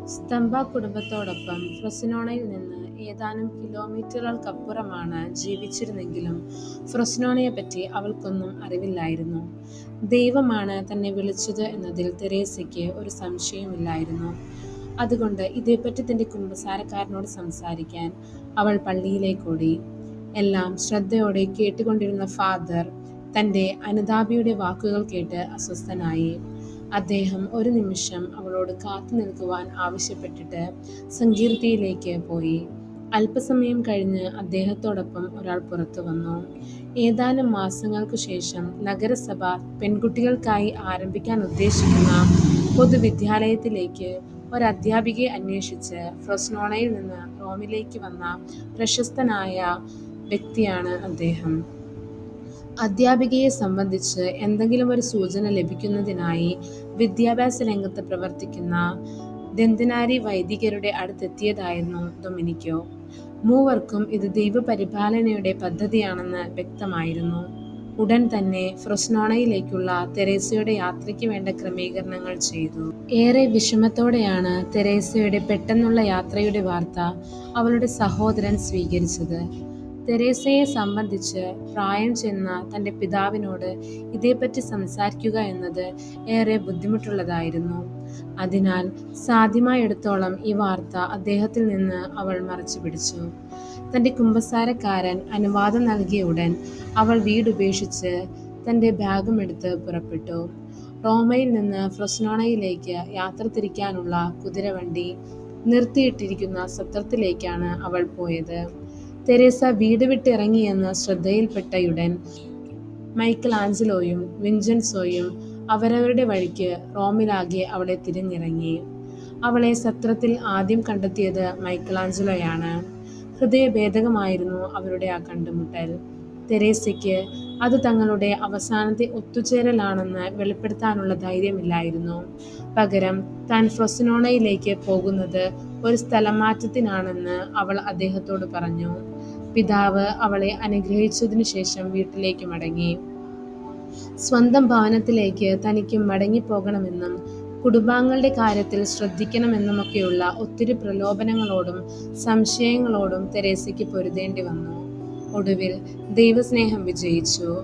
സ്തംബ കുടുംബത്തോടൊപ്പം ഫ്രൊസിനോണയിൽ നിന്ന് ഏതാനും കിലോമീറ്ററുകൾക്കപ്പുറമാണ് ജീവിച്ചിരുന്നെങ്കിലും ഫ്രൊസിനോണയെപ്പറ്റി അവൾക്കൊന്നും അറിവില്ലായിരുന്നു. ദൈവമാണ് തന്നെ വിളിച്ചത് എന്നതിൽ തെരേസയ്ക്ക് ഒരു സംശയവുമില്ലായിരുന്നു. അതുകൊണ്ട് ഇതേപ്പറ്റി തന്റെ കുമ്പസാരക്കാരനോട് സംസാരിക്കാൻ അവൾ പള്ളിയിലേക്കോടി. എല്ലാം ശ്രദ്ധയോടെ കേട്ടുകൊണ്ടിരുന്ന ഫാദർ തന്റെ അനുതാപിയുടെ വാക്കുകൾ കേട്ട് അസ്വസ്ഥനായി. അദ്ദേഹം ഒരു നിമിഷം അവളോട് കാത്തു നിൽക്കുവാൻ ആവശ്യപ്പെട്ടിട്ട് സങ്കീർത്തിയിലേക്ക് പോയി. അല്പസമയം കഴിഞ്ഞ് അദ്ദേഹത്തോടൊപ്പം ഒരാൾ പുറത്തു വന്നു. ഏതാനും മാസങ്ങൾക്കു ശേഷം നഗരസഭ പെൺകുട്ടികൾക്കായി ആരംഭിക്കാൻ ഉദ്ദേശിക്കുന്ന പൊതുവിദ്യാലയത്തിലേക്ക് ഒരധ്യാപികയെ അന്വേഷിച്ച് ഫ്രൊസിനോണയിൽ നിന്ന് റോമിലേക്ക് വന്ന പ്രശസ്തനായ വ്യക്തിയാണ് അദ്ദേഹം. അധ്യാപികയെ സംബന്ധിച്ച് എന്തെങ്കിലും ഒരു സൂചന ലഭിക്കുന്നതിനായി വിദ്യാഭ്യാസ രംഗത്ത് പ്രവർത്തിക്കുന്ന ദന്തനാരി വൈദികരുടെ അടുത്തെത്തിയതായിരുന്നു ഡൊമിനിക്കോ. മൂവർക്കും ഇത് ദൈവപരിപാലനയുടെ പദ്ധതിയാണെന്ന് വ്യക്തമായിരുന്നു. ഉടൻ തന്നെ ഫ്രൊസിനോണയിലേക്കുള്ള തെരേസയുടെ യാത്രയ്ക്ക് വേണ്ട ക്രമീകരണങ്ങൾ ചെയ്തു. ഏറെ വിഷമത്തോടെയാണ് തെരേസയുടെ പെട്ടെന്നുള്ള യാത്രയുടെ വാർത്ത അവളുടെ സഹോദരൻ സ്വീകരിച്ചത്. തെരേസയെ സംബന്ധിച്ച് പ്രായം ചെന്ന തന്റെ പിതാവിനോട് ഇതേപ്പറ്റി സംസാരിക്കുക എന്നത് ഏറെ ബുദ്ധിമുട്ടുള്ളതായിരുന്നു. അതിനാൽ സാധ്യമായിടത്തോളം ഈ വാർത്ത അദ്ദേഹത്തിൽ നിന്ന് അവൾ മറച്ചുപിടിച്ചു. തന്റെ കുമ്പസാരക്കാരൻ അനുവാദം നൽകിയ ഉടൻ അവൾ വീടുപേക്ഷിച്ച് തന്റെ ബാഗുമെടുത്ത് പുറപ്പെട്ടു. റോമയിൽ നിന്ന് ഫ്രൊസിനോണയിലേക്ക് യാത്ര തിരിക്കാനുള്ള കുതിരവണ്ടി നിർത്തിയിട്ടിരിക്കുന്ന സത്രത്തിലേക്കാണ് അവൾ പോയത്. തെരേസ വീട് വിട്ടിറങ്ങിയെന്ന് ശ്രദ്ധയിൽപ്പെട്ടയുടൻ മൈക്കൽ ആഞ്ചലോയും വിൻസെൻസോയും അവരവരുടെ വഴിക്ക് റോമിലാകെ അവളെ തിരഞ്ഞിറങ്ങി. അവളെ സത്രത്തിൽ ആദ്യം കണ്ടെത്തിയത് മൈക്കലാഞ്ചലോയാണ്. ഹൃദയഭേദകമായിരുന്നു അവരുടെ ആ കണ്ടുമുട്ടൽ. തെരേസയ്ക്ക് അത് തങ്ങളുടെ അവസാനത്തെ ഒത്തുചേരലാണെന്ന് വെളിപ്പെടുത്താനുള്ള ധൈര്യമില്ലായിരുന്നു. പകരം താൻ ഫ്രൊസിനോണയിലേക്ക് പോകുന്നത് ഒരു സ്ഥലമാറ്റത്തിനാണെന്ന് അവൾ അദ്ദേഹത്തോട് പറഞ്ഞു. പിതാവ് അവളെ അനുഗ്രഹിച്ചതിനു ശേഷം വീട്ടിലേക്ക് മടങ്ങി. സ്വന്തം ഭവനത്തിലേക്ക് തനിക്ക് മടങ്ങിപ്പോകണമെന്നും കുടുംബാംഗങ്ങളുടെ കാര്യത്തിൽ ശ്രദ്ധിക്കണമെന്നുമൊക്കെയുള്ള ഒത്തിരി പ്രലോഭനങ്ങളോടും സംശയങ്ങളോടും തെരേസയ്ക്ക് പൊരുതേണ്ടി വന്നു. ഒടുവിൽ ദൈവസ്നേഹം വിജയിച്ചു.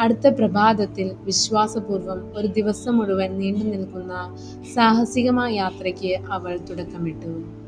അടുത്ത പ്രഭാതത്തിൽ വിശ്വാസപൂർവം ഒരു ദിവസം മുഴുവൻ നീണ്ടു നിൽക്കുന്ന സാഹസികമായ യാത്രയ്ക്ക് അവൾ തുടക്കമിട്ടു.